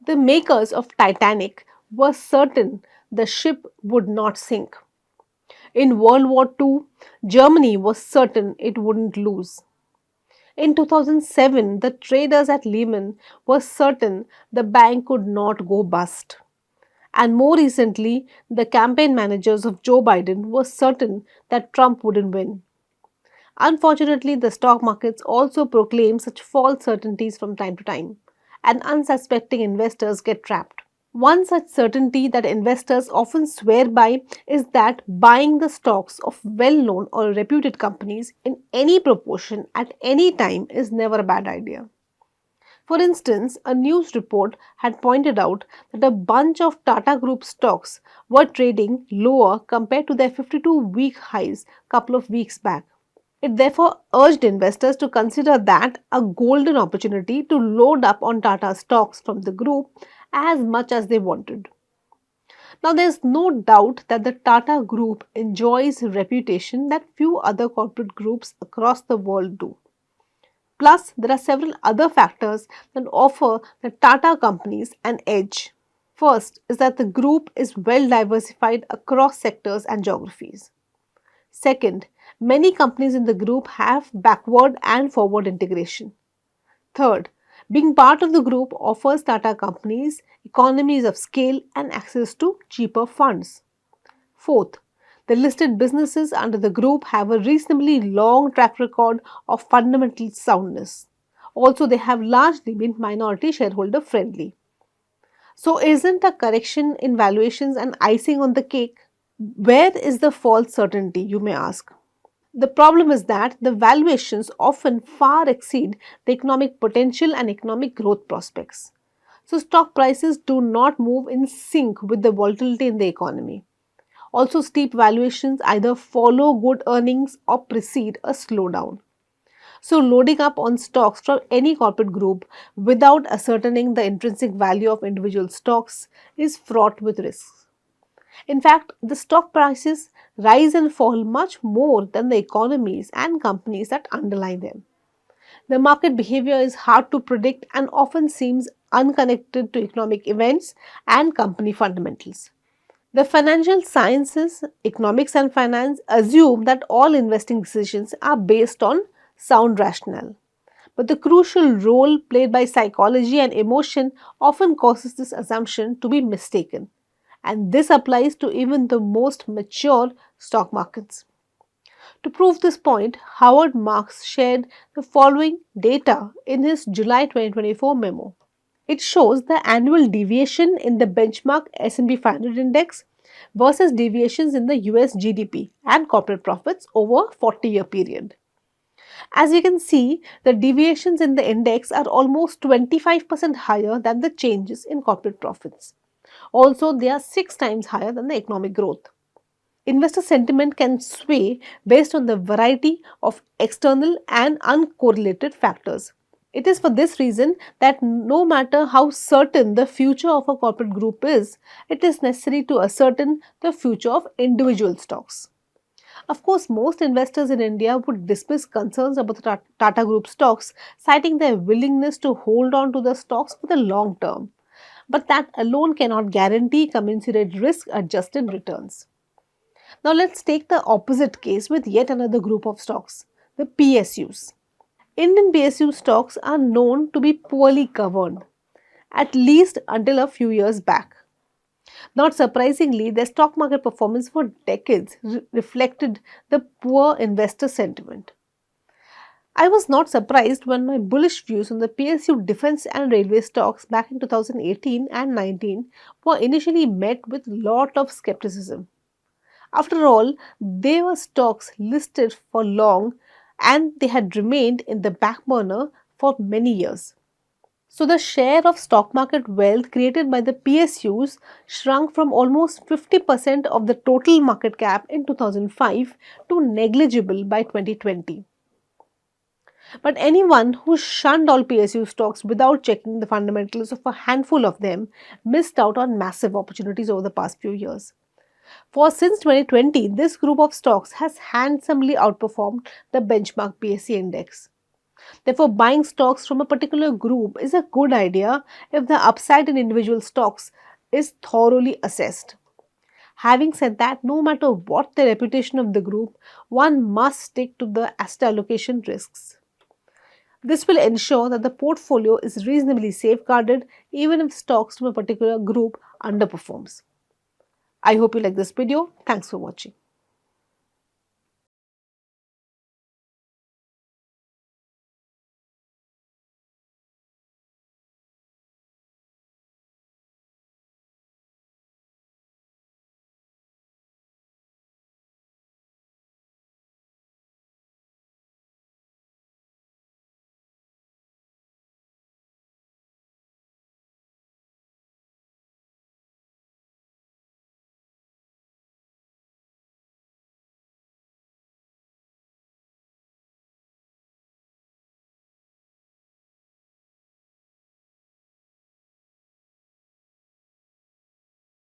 The makers of Titanic were certain the ship would not sink. In World War II, Germany was certain it wouldn't lose. In 2007, the traders at Lehman were certain the bank could not go bust. And more recently, the campaign managers of Joe Biden were certain that Trump wouldn't win. Unfortunately, the stock markets also proclaim such false certainties from time to time, and unsuspecting investors get trapped. One such certainty that investors often swear by is that buying the stocks of well known or reputed companies in any proportion at any time is never a bad idea. For instance, a news report had pointed out that a bunch of Tata Group stocks were trading lower compared to their 52-week highs a couple of weeks back. It therefore urged investors to consider that a golden opportunity to load up on Tata stocks from the group as much as they wanted. Now, there is no doubt that the Tata Group enjoys a reputation that few other corporate groups across the world do. Plus, there are several other factors that offer the Tata companies an edge. First is that the group is well diversified across sectors and geographies. Second, many companies in the group have backward and forward integration. Third, being part of the group offers Tata companies economies of scale and access to cheaper funds. Fourth, the listed businesses under the group have a reasonably long track record of fundamental soundness. Also, they have largely been minority shareholder friendly. So, isn't a correction in valuations an icing on the cake? Where is the false certainty, you may ask? The problem is that the valuations often far exceed the economic potential and economic growth prospects. So, stock prices do not move in sync with the volatility in the economy. Also, steep valuations either follow good earnings or precede a slowdown. So, loading up on stocks from any corporate group without ascertaining the intrinsic value of individual stocks is fraught with risks. In fact, the stock prices rise and fall much more than the economies and companies that underlie them. The market behavior is hard to predict and often seems unconnected to economic events and company fundamentals. The financial sciences, economics, and finance assume that all investing decisions are based on sound rationale. But the crucial role played by psychology and emotion often causes this assumption to be mistaken. And this applies to even the most mature stock markets. To prove this point, Howard Marks shared the following data in his July 2024 memo. It shows the annual deviation in the benchmark S&P 500 index versus deviations in the US GDP and corporate profits over a 40-year period. As you can see, the deviations in the index are almost 25% higher than the changes in corporate profits. Also, they are 6 times higher than the economic growth. Investor sentiment can sway based on the variety of external and uncorrelated factors. It is for this reason that no matter how certain the future of a corporate group is, it is necessary to ascertain the future of individual stocks. Of course, most investors in India would dismiss concerns about the Tata Group stocks, citing their willingness to hold on to the stocks for the long term. But that alone cannot guarantee commensurate risk adjusted returns. Now, let's take the opposite case with yet another group of stocks, the PSUs. Indian PSU stocks are known to be poorly governed, at least until a few years back. Not surprisingly, their stock market performance for decades reflected the poor investor sentiment. I was not surprised when my bullish views on the PSU defense and railway stocks back in 2018 and 19 were initially met with a lot of skepticism. After all, they were stocks listed for long and they had remained in the back burner for many years. So, the share of stock market wealth created by the PSUs shrunk from almost 50% of the total market cap in 2005 to negligible by 2020. But anyone who shunned all PSU stocks without checking the fundamentals of a handful of them missed out on massive opportunities over the past few years. For since 2020, this group of stocks has handsomely outperformed the benchmark PSE index. Therefore, buying stocks from a particular group is a good idea if the upside in individual stocks is thoroughly assessed. Having said that, no matter what the reputation of the group, one must stick to the asset allocation risks. This will ensure that the portfolio is reasonably safeguarded even if stocks from a particular group underperforms. I hope you like this video. Thanks for watching.